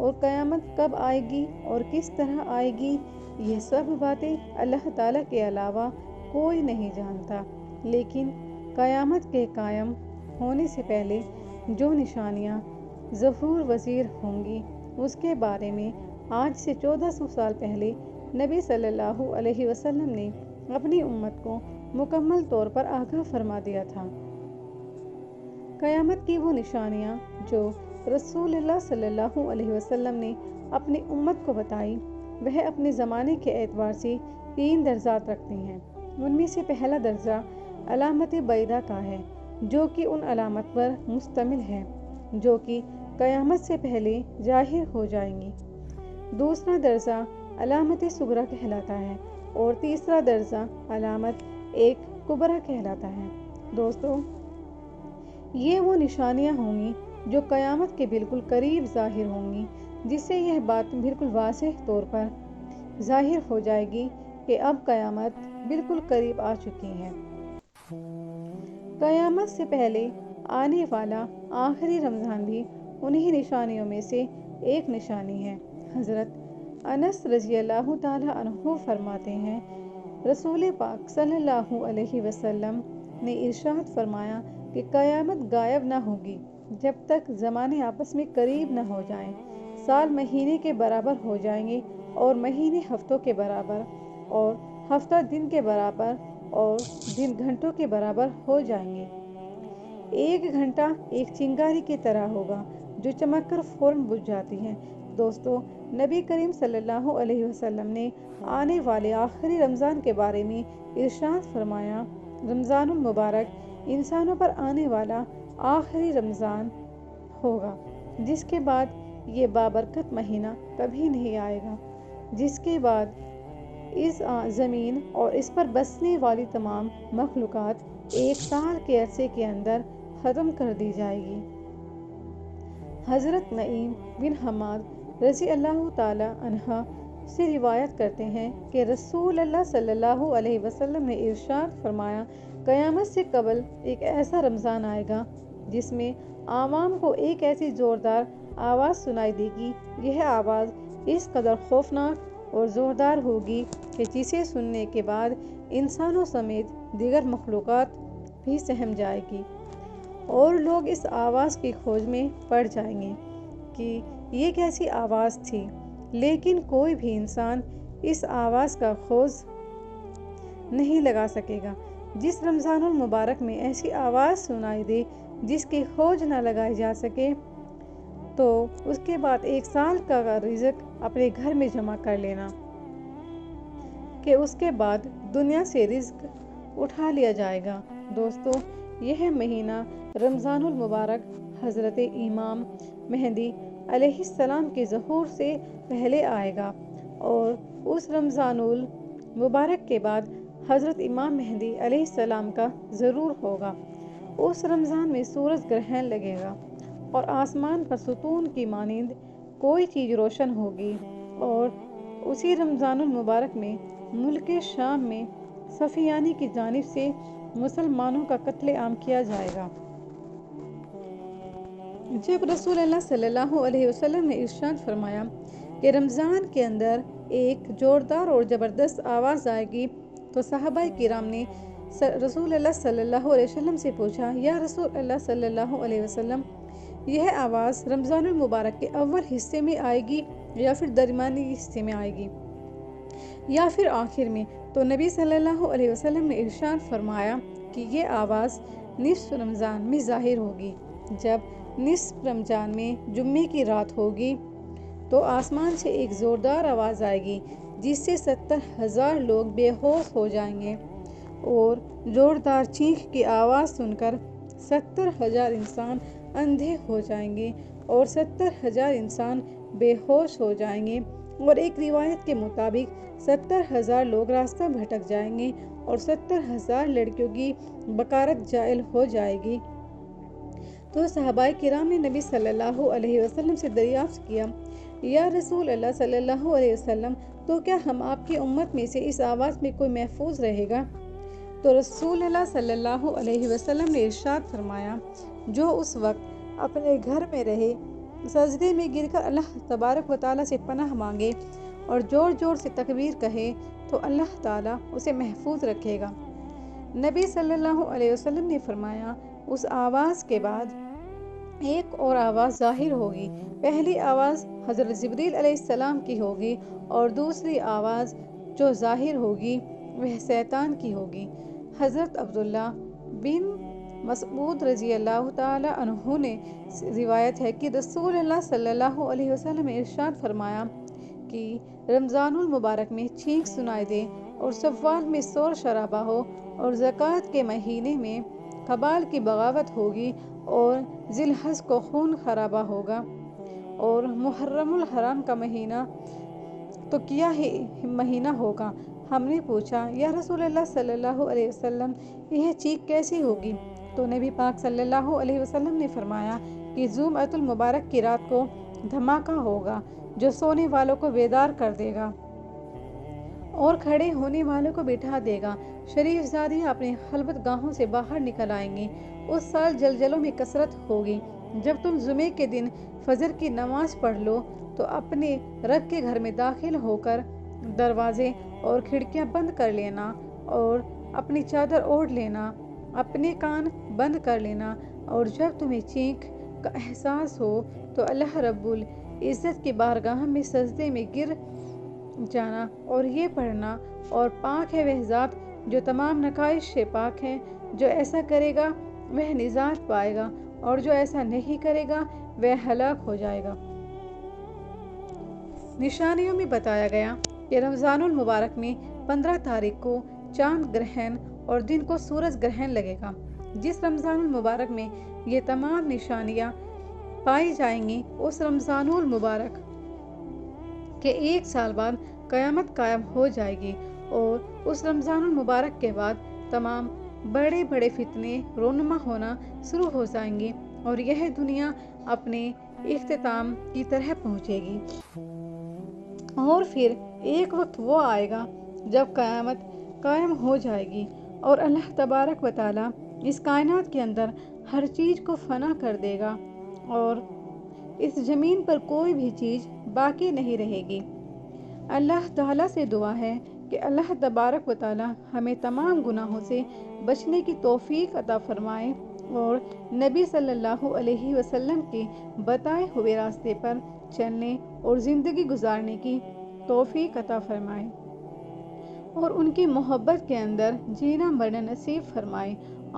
اور قیامت کب آئے گی اور کس طرح آئے گی، یہ سب باتیں اللہ تعالیٰ کے علاوہ کوئی نہیں جانتا۔ لیکن قیامت کے قائم ہونے سے پہلے جو نشانیاں ظہور پذیر ہوں گی اس کے بارے میں آج سے 1400 سال پہلے نبی صلی اللہ علیہ وسلم نے اپنی امت کو مکمل طور پر آگاہ فرما دیا تھا۔ قیامت کی وہ نشانیاں جو رسول اللہ صلی اللہ علیہ وسلم نے اپنی امت کو بتائی وہ اپنے زمانے کے اعتبار سے 3 درجات رکھتی ہیں۔ ان میں سے پہلا درجہ علامت بیضاء کا ہے، جو کہ ان علامت پر مشتمل ہے جو کہ قیامت سے پہلے ظاہر ہو جائیں گی۔ دوسرا درجہ علامت صغریٰ کہلاتا ہے اور تیسرا درجہ علامت کبریٰ کہلاتا ہے۔ دوستو، یہ وہ نشانیاں ہوں گی جو قیامت کے بالکل قریب ظاہر ہوں گی، جس سے یہ بات بالکل واضح طور پر ظاہر ہو جائے گی کہ اب قیامت بالکل قریب آ چکی ہے۔ قیامت سے پہلے آنے والا آخری رمضان بھی انہی نشانیوں میں سے ایک نشانی ہے۔ حضرت انس رضی اللہ تعالیٰ عنہ فرماتے ہیں، رسول پاک صلی اللہ علیہ وسلم نے ارشاد فرمایا کہ قیامت غائب نہ ہوگی جب تک زمانے آپس میں قریب نہ ہو جائیں۔ سال مہینے کے برابر ہو جائیں گے اور مہینے ہفتوں کے برابر اور ہفتہ دن کے برابر اور دن گھنٹوں کے برابر ہو جائیں گے۔ ایک گھنٹہ ایک چنگاری کی طرح ہوگا جو چمک کر فوراً بجھ جاتی ہے۔ دوستو، نبی کریم صلی اللہ علیہ وسلم نے آنے والے آخری رمضان کے بارے میں ارشاد فرمایا، رمضان المبارک انسانوں پر آنے والا آخری رمضان ہوگا، جس کے بعد یہ بابرکت مہینہ کبھی نہیں آئے گا، جس کے بعد اس زمین اور اس پر بسنے والی تمام مخلوقات 1 سال کے عرصے کے اندر ختم کر دی جائے گی۔ حضرت نعیم بن حماد رضی اللہ تعالی عنہ سے روایت کرتے ہیں کہ رسول اللہ صلی اللہ علیہ وسلم نے ارشاد فرمایا، قیامت سے قبل ایک ایسا رمضان آئے گا جس میں عوام کو ایک ایسی زوردار آواز سنائی دے گی۔ یہ آواز اس قدر خوفناک اور زوردار ہوگی کہ جسے سننے کے بعد انسانوں سمیت دیگر مخلوقات بھی سہم جائے گی، اور لوگ اس آواز کی کھوج میں پڑ جائیں گے کہ یہ کیسی آواز تھی، لیکن کوئی بھی انسان اس آواز کا کھوج نہیں لگا سکے گا۔ جس رمضان المبارک میں ایسی آواز سنائی دے جس کی کھوج نہ لگائی جا سکے، تو اس کے بعد 1 سال کا رزق اپنے گھر میں جمع کر لینا کہ اس کے بعد دنیا سے رزق اٹھا لیا جائے گا۔ دوستو، یہ مہینہ رمضان المبارک حضرت امام مہدی علیہ السلام کے ظہور سے پہلے آئے گا، اور اس رمضان المبارک کے بعد حضرت امام مہدی علیہ السلام کا ضرور ہوگا۔ اس رمضان میں سورج گرہن لگے گا اور آسمان پر ستون کی مانند کوئی چیز روشن ہوگی، اور اسی رمضان المبارک میں ملک شام میں صفیانی کی جانب سے مسلمانوں کا قتل عام کیا جائے گا۔ جب رسول اللہ صلی اللہ علیہ وسلم نے ارشاد فرمایا کہ رمضان کے اندر ایک زوردار اور زبردست آواز آئے گی، تو صحابہ کرام نے رسول اللہ صلی اللہ علیہ وسلم سے پوچھا، یا رسول اللہ صلی اللہ علیہ وسلم، یہ آواز رمضان المبارک کے اول حصے میں آئے گی یا پھر درمیانی حصے میں آئے گی یا پھر آخر میں؟ تو نبی صلی اللہ علیہ وسلم نے ارشاد فرمایا کہ یہ آواز نصف رمضان میں ظاہر ہوگی۔ جب نصف رمضان میں جمعے کی رات ہوگی تو آسمان سے ایک زوردار آواز آئے گی جس سے 70,000 لوگ بے ہوش ہو جائیں گے، اور زوردار چیخ کی آواز سن کر 70,000 انسان اندھے ہو جائیں گے اور 70,000 انسان بے ہوش ہو جائیں گے، اور ایک روایت کے مطابق 70,000 لوگ راستہ بھٹک جائیں گے اور 70,000 لڑکیوں کی بکارت جائل ہو جائے گی۔ تو صحابہ کرام نے نبی صلی اللہ علیہ وسلم سے دریافت کیا، یا رسول اللہ صلی اللہ علیہ وسلم، تو کیا ہم آپ کی امت میں سے اس آواز میں کوئی محفوظ رہے گا؟ تو رسول اللہ صلی اللہ علیہ وسلم نے ارشاد فرمایا، جو اس وقت اپنے گھر میں رہے سجدے میں گر کر اللہ تبارک و تعالیٰ سے پناہ مانگے اور زور زور سے تکبیر کہے تو اللہ تعالیٰ اسے محفوظ رکھے گا۔ نبی صلی اللہ علیہ وسلم نے فرمایا، اس آواز کے بعد ایک اور آواز ظاہر ہوگی۔ پہلی آواز حضرت جبریل علیہ السلام کی ہوگی اور دوسری آواز جو ظاہر ہوگی وہ شیطان کی ہوگی۔ حضرت عبداللہ بن مسعود رضی اللہ تعالیٰ عنہ نے روایت ہے کہ رسول اللہ صلی اللہ علیہ وسلم نے ارشاد فرمایا کہ رمضان المبارک میں چھینک سنائی دے اور شوال میں شور شرابہ ہو اور زکوٰۃ کے مہینے میں قبال کی بغاوت ہوگی اور ذی الحج کو خون خرابہ ہوگا اور محرم الحرام کا مہینہ تو کیا ہی مہینہ ہوگا۔ ہم نے پوچھا، یا رسول اللہ صلی اللہ علیہ وسلم یہ چیخ کیسی ہوگی؟ تو نبی پاک صلی اللہ علیہ وسلم نے فرمایا کہ جمعۃ المبارک کی رات کو دھماکہ ہوگا جو سونے والوں کو بیدار کر دے گا اور کھڑے ہونے والوں کو بٹھا دے گا۔ شریف زادیاں اپنے خلوت گاہوں سے باہر نکل آئیں گی۔ اس سال زلزلوں میں کثرت ہوگی۔ جب تم جمعے کے دن فجر کی نماز پڑھ لو تو اپنے رب کے گھر میں داخل ہو کر دروازے اور کھڑکیاں بند کر لینا اور اپنی چادر اوڑھ لینا، اپنے کان بند کر لینا، اور جب تمہیں چینک کا احساس ہو تو اللہ رب العزت کی بارگاہ میں سجدے میں گر جانا اور یہ پڑھنا، اور پاک ہے وہ ذات جو تمام نقائص سے پاک ہے، جو ایسا کرے گا وہ نجات پائے گا اور جو ایسا نہیں کرے گا وہ ہلاک ہو جائے گا۔ نشانیوں میں بتایا گیا کہ رمضان المبارک میں 15 تاریخ کو چاند گرہن اور دن کو سورج گرہن لگے گا۔ جس رمضان المبارک میں یہ تمام نشانیاں پائی جائیں گی اس رمضان المبارک کے 1 سال بعد قیامت قائم ہو جائے گی، اور اس رمضان المبارک کے بعد تمام بڑے بڑے فتنے رونما ہونا شروع ہو جائیں گے اور یہ دنیا اپنے اختتام کی طرح پہنچے گی۔ اور پھر ایک وقت وہ آئے گا جب قیامت قائم ہو جائے گی اور اللہ تبارک و تعالیٰ اس کائنات کے اندر ہر چیز کو فنا کر دے گا اور اس زمین پر کوئی بھی چیز باقی نہیں رہے گی۔ اللہ تعالیٰ سے دعا ہے کہ اللہ تبارک و تعالیٰ ہمیں تمام گناہوں سے بچنے کی توفیق عطا فرمائے اور نبی صلی اللہ علیہ وسلم کے بتائے ہوئے راستے پر چلنے اور زندگی گزارنے کی توفیق عطا فرمائے اور ان کی محبت کے اندر جینا مرنا نصیب فرمائے،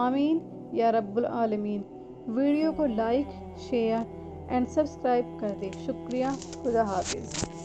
آمین یا رب العالمین۔ ویڈیو کو لائک، شیئر اینڈ سبسکرائب کر دیں۔ شکریہ، خدا حافظ۔